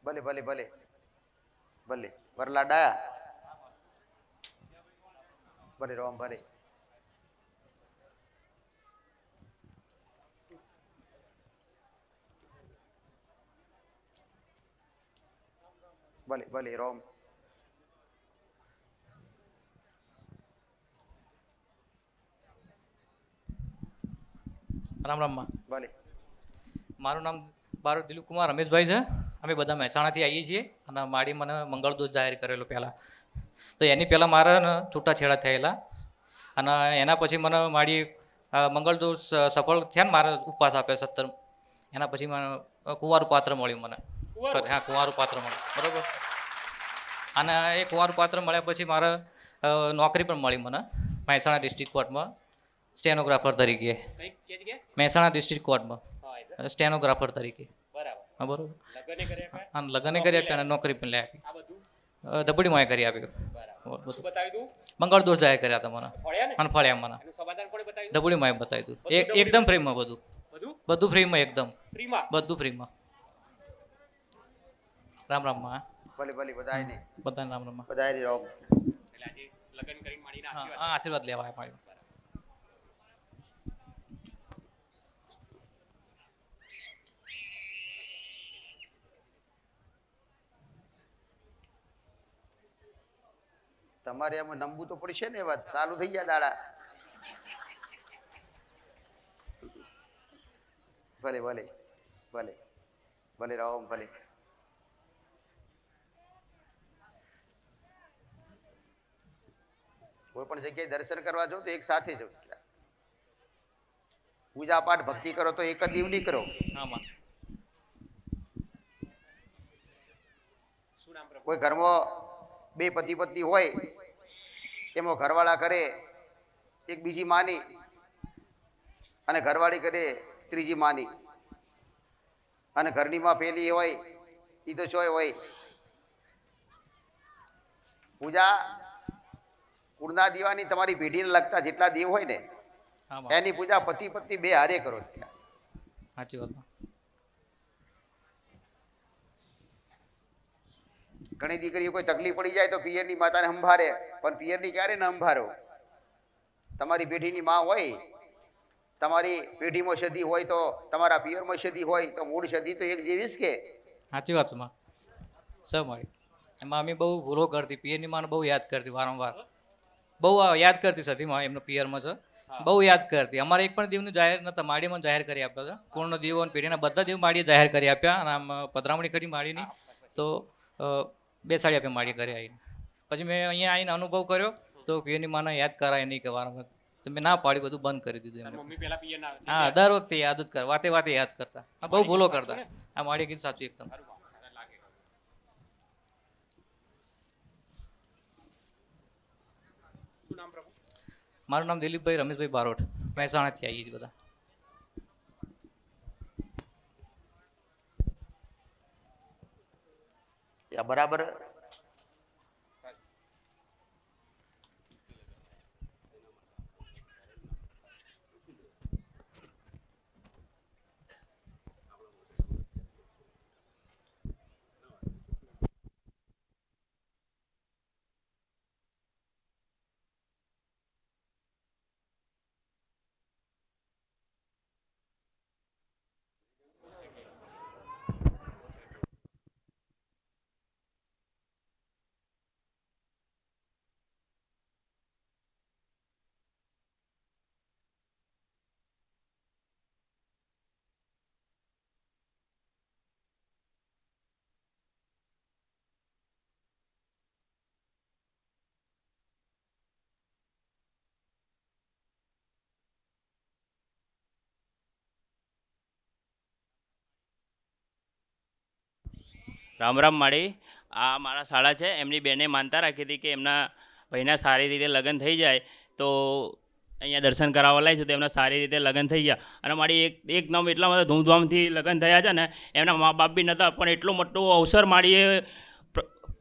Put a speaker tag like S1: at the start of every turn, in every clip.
S1: ભલે ભલે ભલે ભલે વરલા ડાયા ભલે રોમ ભલે ભલે ભલે રોમ
S2: રામ રામમાં
S1: ભલે
S2: મારું નામ બારોટ દિલીપકુમાર રમેશભાઈ છે. અમે બધા મહેસાણાથી આવીએ છીએ અને મારી મને મંગળદોષ જાહેર કરેલો પહેલાં. તો એની પહેલાં મારા ને છૂટાછેડા થયેલા અને એના પછી મને મારી મંગળદોષ સફળ થયા ને મારા ઉપવાસ આપ્યા 17. એના પછી મને કુંવારું પાત્ર મળ્યું મને. હા, કુંવારું પાત્ર મળ્યું, બરાબર. અને એ કુંવારું પાત્ર મળ્યા પછી મારે નોકરી પણ મળી મને મહેસાણા ડિસ્ટ્રિક્ટ કોર્ટમાં સ્ટેનોગ્રાફર તરીકે. મહેસાણા ડિસ્ટ્રિક્ટ કોર્ટમાં સ્ટેનોગ્રાફર તરીકે. હા, બરાબર. અને લગ્ન કરી આપ્યા અને નોકરી પણ લઈ આપી. ધબડીમાં કરી આપ્યું. મંગળદોષ જાહેર કર્યા હતા મને અને ફળ્યા મને. ધબડીમાં બતાવી દીધું એકદમ ફ્રીમાં બધું. બધું ફ્રીમાં એકદમ બધું ફ્રીમાં. રામ રામમાં
S1: ભલે ભલે બધાય ને
S2: બધાને રામ રામમાં.
S1: બધાય ને રોમ
S2: હા, આશીર્વાદ લેવા આવ્યા.
S1: તમારે એમાં નમવું તો પડશે ને. વાત ચાલુ થઈ ગયા દાડા. ભલે ભલે ભલે ભલે રામ ભલે કોઈ પણ જગ્યાએ દર્શન કરવા જાઓ તો એક સાથે જાઓ. પૂજા પાઠ ભક્તિ કરો તો એક જ દીવની કરો.
S2: આમાં
S1: કોઈ ઘરમાં બે પતિ પત્ની હોય એમાં ઘરવાળા કરે એક બીજી માની અને ઘરવાળી કરે ત્રીજી માની અને ઘરની માં પેલી હોય એ તો ચોય હોય. પૂજા કુળના દીવાની તમારી પેઢીને લગતા જેટલા દેવ હોય ને
S2: આમાં
S1: એની પૂજા પતિ પત્ની બે હારે કરો.
S2: સાચી વાત.
S1: ઘણી દીકરીઓ કોઈ તકલીફ પડી જાય તો પિયરની માતાને સંભાળે, પણ પિયરની ક્યારે ન સંભાળો. તમારી પેઢીની માં હોય, તમારી પેઢીમાં સદી હોય તો તમારા પિયરમાં સદી હોય તો મૂળ સદી તો એક જેવી જ કે.
S2: સાચી વાત છે માં. સ મારી એમાં અમે બહુ ભૂલો કરતી. પિયરની માને બહુ યાદ કરતી વારંવાર. બહુ યાદ કરતી સતી માં એમનો પિયરમાં છે. બહુ યાદ કરતી. અમારે એક પણ દેવનું જાહેર નતા, માડીમાં જાહેર કરી આપ્યા છે. પૂર્ણ દેવો અને પેઢીના બધા દેવ માડીએ જાહેર કરી આપ્યા અને આમ પધરામણી કરી માડીની તો બેસાડી આપ્યા માડી ઘરે આવીને. પછી મેં અહીંયા આવીને અનુભવ કર્યો તો પિયરની માને યાદ કરાય નહીં કે વારંવાર. તો મેં ના પાડી, બધું બંધ કરી દીધું એમને. હા, દર વખતે યાદ જ કર, વાતે વાતે યાદ કરતા. હા, બહુ ભૂલો કરતા. આ માડી કીધું સાચું એકદમ. મારું નામ દિલીપભાઈ રમેશભાઈ બારોટ. મહેસાણાથી આવીએ છીએ બધા.
S1: બરાબર.
S3: રામ રામ માળી. આ મારા શાળા છે. એમની બેને માનતા રાખી હતી કે એમના ભાઈના સારી રીતે લગ્ન થઈ જાય તો અહીંયા દર્શન કરાવવા લાવીશું. તો એમના સારી રીતે લગ્ન થઈ ગયા અને મારી એકદમ એટલા બધા ધૂમધામથી લગ્ન થયા છે ને. એમના મા બાપ બી નહોતા, પણ એટલો મોટો અવસર માળીએ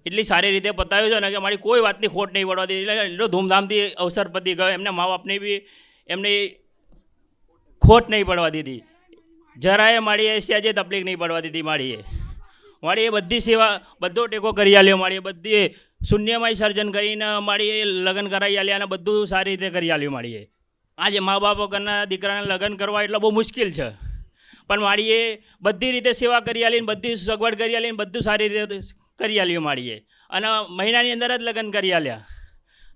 S3: એટલી સારી રીતે પતાવ્યું છે ને કે મારી કોઈ વાતની ખોટ નહીં પડવા દીધી. એટલે એટલો ધૂમધામથી અવસર પતી ગયો. એમના મા બાપને બી એમની ખોટ નહીં પડવા દીધી. જરાએ માળીએ સહેજે તકલીફ નહીં પડવા દીધી માળીએ. મારી એ બધી સેવા બધો ટેકો કરી આલ્યો, મારી બધી શૂન્યમય સર્જન કરીને મારી એ લગ્ન કરાવી આલ્યા અને બધું સારી રીતે કરી આલ્યું મારી એ. આજે મા બાપ વગરના દીકરાને લગ્ન કરવા એટલે બહુ મુશ્કેલ છે, પણ મારી એ બધી રીતે સેવા કરી આલીને બધી સગવડ કરી આલીને બધું સારી રીતે કરી આલ્યું મારી એ, અને મહિનાની અંદર જ લગ્ન કરી આલ્યા.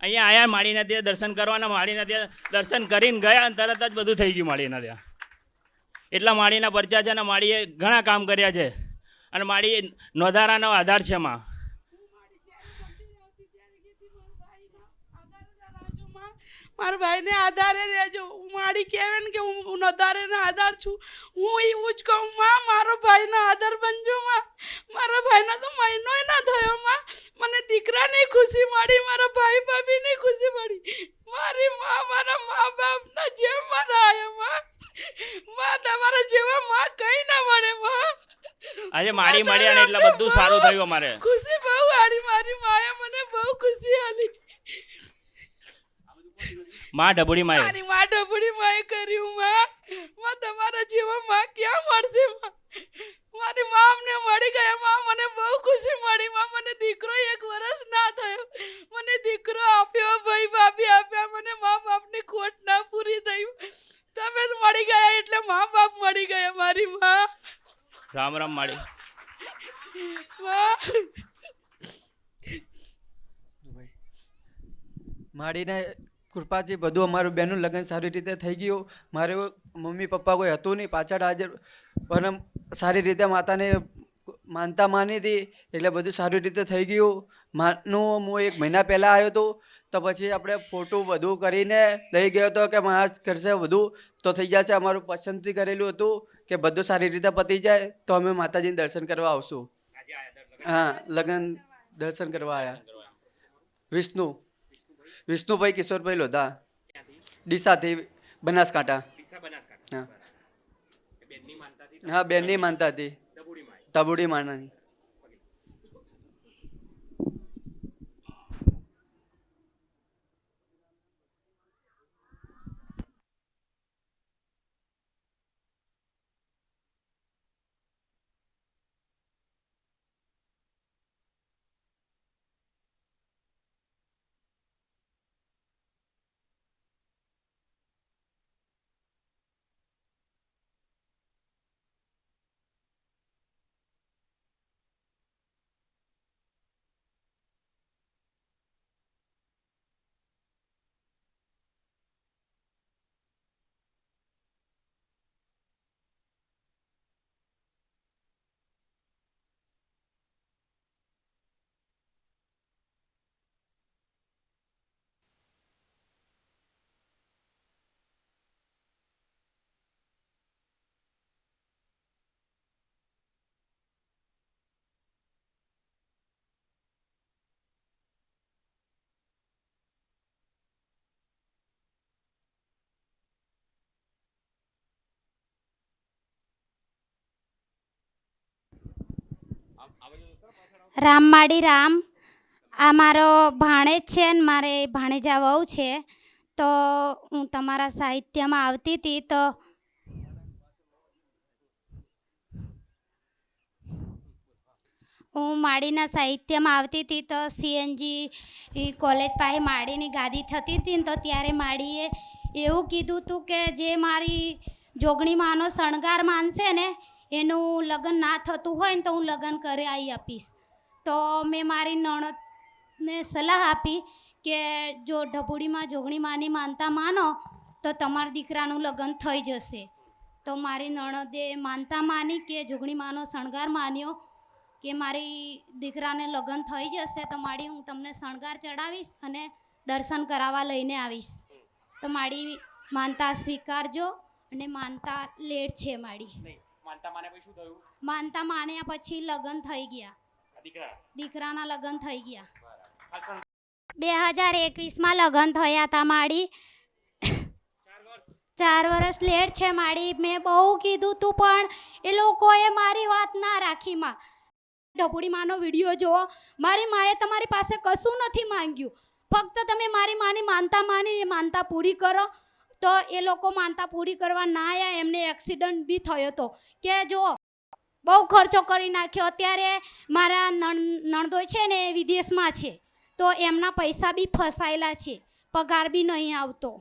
S3: અહીંયા આવ્યા માળીના ત્યાં દર્શન કરવાના, માળીના ત્યાં દર્શન કરીને ગયા અને તરત જ બધું થઈ ગયું માળીના ત્યાં. એટલા માળીના પરચા છે અને માળીએ ઘણા કામ કર્યા છે અને માળી નોંધારાનો આધાર છે માં.
S4: મારા ભાઈને આધારે રહેજો. હું મારી કહેવાય ને કે હું નોધારેનો આધાર છું. હું એવું જ કહું માં, મારો ભાઈનો આધાર બનજો માં. મારા ભાઈનો તો મહિનોય ના થયો માં, મને દીકરાની ખુશી મળી, મારા ભાઈ ભાભીની ખુશી મળી. મારી માં મારા મા બાપના જેમ મારા આયા માં. માં તમારા જેવા માં કઈ ના મળે માં.
S3: આજે માળી મળ્યા ને એટલે બધું સારું થયું અમારે.
S4: ખુશી બહુ આલી, મારી માએ મને બહુ ખુશી આલી.
S3: માં ઢબુડી માએ,
S4: મારી માં ઢબુડી માએ કર્યું માં. માં તમારા જેવા માં ક્યાં મળશે માં. મારી માં અમને મળી ગયા માં, મને બહુ ખુશી મળી માં. મને દીકરો 1 વર્ષ ના થયો, મને દીકરો આપ્યો, ભાઈ ભાભી આપ્યા, મને મા બાપની ખોટ ના પૂરી થઈ. તમે જ મળી ગયા એટલે મા બાપ મળી ગયા મારી માં.
S3: રામ રામ માળી.
S5: માડીને કૃપાથી બધું અમારું બહેનનું લગ્ન સારી રીતે થઈ ગયું. મારું મમ્મી પપ્પા કોઈ હતું નહીં પાછળ હાજર, પણ સારી રીતે માતાને માનતા માની હતી એટલે બધું સારી રીતે થઈ ગયું. માનું હું 1 મહિના પહેલાં આવ્યો હતો, તો પછી આપણે ફોટો બધું કરીને લઈ ગયો હતો કે મારા કરશે બધું તો થઈ જશે. અમારું પસંદથી કરેલું હતું કે બધું સારી રીતે પતી જાય તો અમે માતાજીને દર્શન કરવા આવશું. હા, લગ્ન દર્શન કરવા આવ્યા. વિષ્ણુભાઈ કિશોરભાઈ લોધા, ડીસાથી બનાસકાંઠા. હા, બેનની માનતા હતી, તબુડી માનાની.
S6: રામમાળી રામ. આ મારો ભાણેજ છે ને મારે ભાણેજા વહુ છે. તો હું તમારા સાહિત્યમાં આવતી હતી તો હું માળીના સાહિત્યમાં આવતી હતી તો CNG કોલેજ પાસે માળીની ગાદી થતી હતી ને તો ત્યારે માળીએ એવું કીધું હતું કે જે મારી જોગણી માનો શણગાર માનશે ને એનું લગ્ન ના થતું હોય ને તો હું લગ્ન કરાવી આપીશ. તો મેં મારી નણંદને સલાહ આપી કે જો ઢબુડીમાં જોગણી માની માનતા માનો તો તમારા દીકરાનું લગ્ન થઈ જશે. તો મારી નણંદે માનતા માની કે જોગણી માનો શણગાર માન્યો કે મારી દીકરાને લગ્ન થઈ જશે તો મારી હું તમને શણગાર ચડાવીશ અને દર્શન કરાવવા લઈને આવીશ. તો મારી માનતા સ્વીકારજો અને માનતા લેટ છે મારી. માનતા માન્યા પછી લગ્ન થઈ ગયા, દીકરાના લગ્ન થઈ ગયા. 2021માં લગ્ન થયા હતા મારી. 4 વર્ષ લેટ છે મારી. મેં બહુ કીધું તું પણ એ લોકોએ મારી વાત ના રાખી. માં ઢબુડી માનો વિડીયો જુઓ. મારી માએ તમારી પાસે કશું નથી માંગ્યું, ફક્ત તમે મારી માની માનતા માની માનતા પૂરી કરો. તો એ લોકો માનતા પૂરી કરવા ના આવ્યા, એમને એક્સિડન્ટ બી થયો હતો કે જો બહુ ખર્ચો કરી નાખ્યો. અત્યારે મારા નણદોય છે ને એ વિદેશમાં છે, તો એમના પૈસા બી ફસાયેલા છે, પગાર બી નહીં આવતો.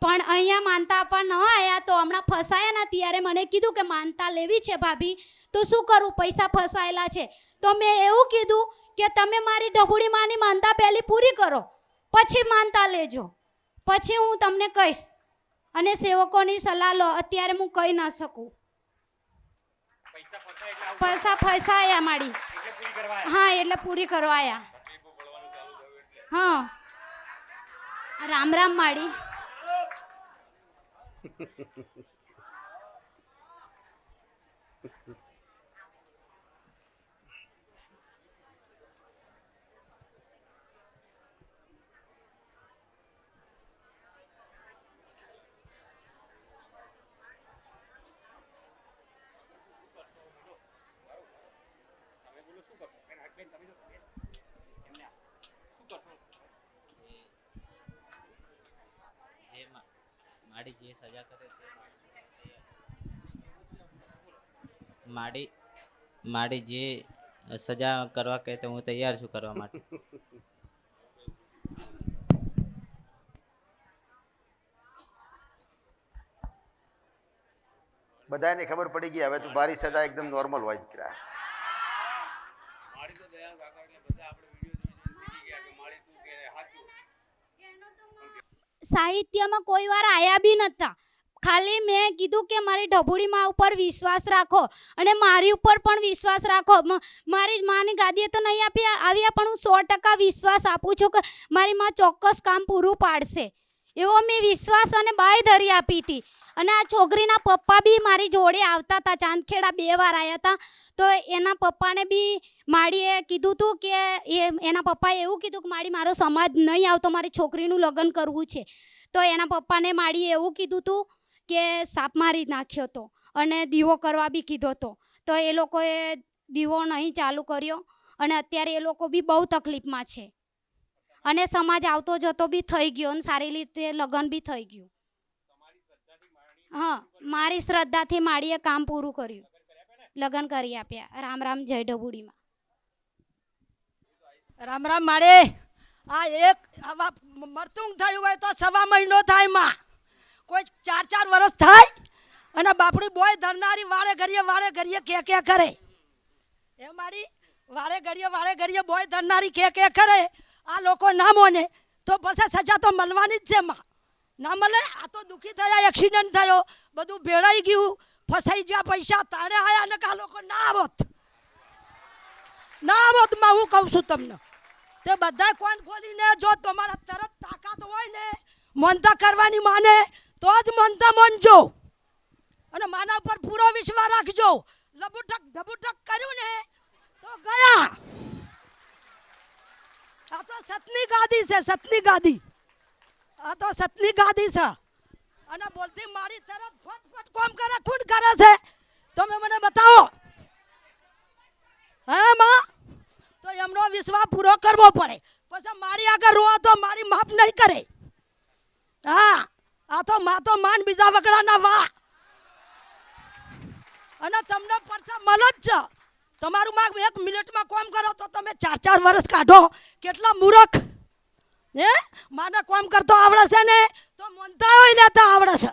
S6: પણ અહીંયા માનતા આપવા ન આવ્યા તો હમણાં ફસાયા ને ત્યારે મને કીધું કે માનતા લેવી છે ભાભી, તો શું કરું, પૈસા ફસાયેલા છે. તો મેં એવું કીધું કે તમે મારી ઢબુડી માની માનતા પહેલી પૂરી કરો, પછી માનતા લેજો, પછી હું તમને કહીશ. અને સેવકોની સલાહ લો, અત્યારે હું કહી ના શકું. પૈસા ફસાયા મારી, હા એટલે પૂરી કરવાયા. હા, રામ રામ માડી.
S7: માડી જે સજા કરે તે માડી જે સજા કરવા કહે તો હું તૈયાર છું કરવા માટે.
S1: બધાને ખબર પડી ગઈ હવે તો મારી સજા એકદમ નોર્મલ હોય દીકરા.
S6: સાહિત્યમાં કોઈ વાર આયા બી નતા. ખાલી મેં કીધું કે મારી ઢબુડી માં ઉપર વિશ્વાસ રાખો અને મારી ઉપર પણ વિશ્વાસ રાખો. મારી માની ગાદીએ તો નહીં આવ્યા, પણ હું 100% વિશ્વાસ આપું છું કે મારી માં ચોક્કસ કામ પૂરું પાડશે, એવો મેં વિશ્વાસ અને બાંયધરી આપી હતી. અને આ છોકરીના પપ્પા બી મારી જોડે આવતા હતા, ચાંદખેડા 2 વાર આવ્યા હતા. તો એના પપ્પાને બી માડીએ કીધું હતું કે એના પપ્પાએ એવું કીધું કે માડી મારો સમાજ નહીં આવતો, મારી છોકરીનું લગ્ન કરવું છે. તો એના પપ્પાને માડીએ એવું કીધું હતું કે સાપ મારી નાખ્યો હતો અને દીવો કરવા બી કીધો હતો. તો એ લોકોએ દીવો નહીં ચાલુ કર્યો અને અત્યારે એ લોકો બી બહુ તકલીફમાં છે. અને સમાજ આવતો જતો બી થઈ ગયો અને સારી રીતે લગ્ન બી થઈ ગયું. હા, મારી શ્રદ્ધાથી માડીએ કામ પૂરું કર્યું, લગ્ન કરી આપ્યા. રામ રામ, જય ઢબુડીમાં.
S8: રામ રામ માડે. આ એક મરતું થયું હોય તો 1.5 મહિનો થાય માં, કોઈ 4 વર્ષ થાય અને બાપડી બોય ધરનારી વાળે ઘડીએ કે કરે. એ મારી વાળે ઘડીએ બોય ધરનારી કે કરે. આ લોકો ના મોને તો પછી સજા તો મળવાની જ છે માં. ના મળે. આ તો દુઃખી થયા, એક્સિડન્ટ થયો, બધું ભેળાઈ ગયું, ફસાઈ ગયા, પૈસા તાણે આયા ને આ લોકો ના આવત માં. હું કહું છું તમને, તે બધા કોણ ખોલીને જો તમારા તરત તાકાત હોય ને મનતા કરવાની માને તો જ મનતા માનજો અને માના ઉપર પૂરો વિશ્વાસ રાખજો. ઢબુટક કર્યું ને તો ગયા. આ તો સતની ગાદી છે, સતની ગાદી. આ તો સતની ગાદી છે. અને બોલતી મારી તરત ફટ કોમ કરે, ખૂન કરે છે. તમે મને બતાવો. હા માં, તો એમનો વિશ્વાસ પૂરો કરવો પડે. પછી મારી આગળ રોવા તો મારી માફ નહીં કરે. હા, આ તો માન બીજા વગડાના વા. અને તમને પરસા મળે જ છે. તમારું માં 1 મિનિટમાં કામ કરો તો તમે 4 વર્ષ કાઢો. કેટલા મૂર્ખ હે! માને કામ કરતો આવડે છે ને તો મનતા હોય લેતા આવડે છે.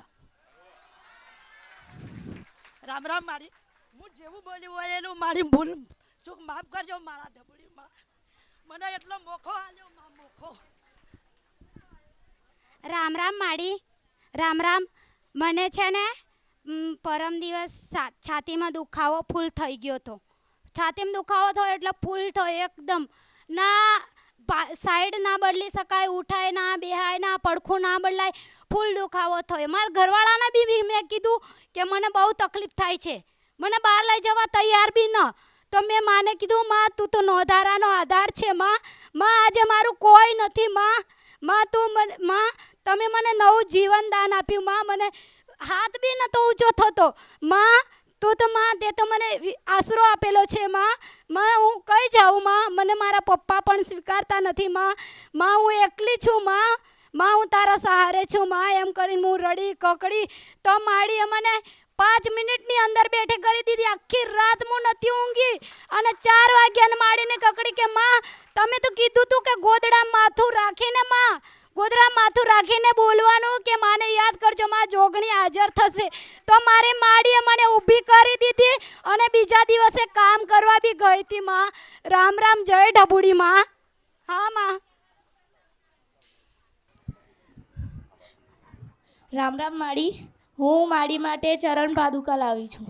S8: રામ રામ મારી. હું જેવું બોલ્યું હોય એનું મારી ભૂલ શું માફ કરજો મારા ઢબુડીમાં. મને એટલો મોખો આલ્યો માં, મોખો.
S6: રામ રામ માડી. રામ રામ. મને છે ને પરમ દિવસ છાતીમાં દુખાવો ફૂલ થઈ ગયો હતો. છાતીમાં દુખાવો થયો એટલે ફૂલ થયો એકદમ. ના સાઈડ ના બદલી શકાય, ઉઠાય ના, બેહાય ના, પડખું ના બદલાય, ફૂલ દુખાવો થયો. મારા ઘરવાળાને બી મેં કીધું કે મને બહુ તકલીફ થાય છે, મને બહાર લઈ જવા તૈયાર બી ન. તો મેં માને કીધું, માં તું તો નોધારાનો આધાર છે માં, આજે મારું કોઈ નથી માં, તમે મને નવું જીવન દાન આપ્યું માં. મને હાથ બી નતો ઊંચો થતો માં. તું તો માં, તે તો મને આશરો આપેલો છે માં. હું કઈ જાઉં માં, મને મારા પપ્પા પણ સ્વીકારતા નથી માં. હું એકલી છું માં, હું તારા સહારે છું માં. એમ કરીને હું રડી કકડી તો માડીએ મને 5 મિનિટની અંદર બેઠી કરી દીધી. આખી રાત હું નથી ઊંઘી અને 4 વાગ્યાને માડીને કકડી કે માં તમે તો કીધું તું કે ગોદડા માથું રાખીને માં ગોદડા માથું રાખીને બોલવાનું કે માને યાદ કરજો, માં જોગણી હાજર થશે. તો મારી માડીએ મને ઊભી કરી દીધી અને બીજા દિવસે કામ કરવા બી ગઈ હતી. માં રામ રામ, જય ઢબુડી માં. હા માં.
S9: રામ રામ માડી. હું માડી માટે ચરણ પાદુકા લાવી છું.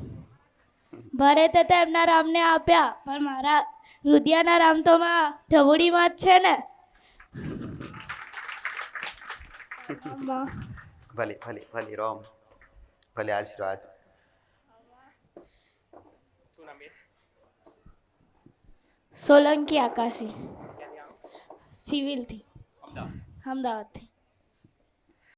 S9: ભરતે તો એમના રામને આપ્યા, પણ મારા રુદિયાના રામ તો માં ઢબુડીમાં જ છે ને.
S1: ભલે ભલે ભલે રામ, ભલે આશીર્વાદ.
S9: સોલંકી આકાશી, સિવિલથી, અમદાવાદથી.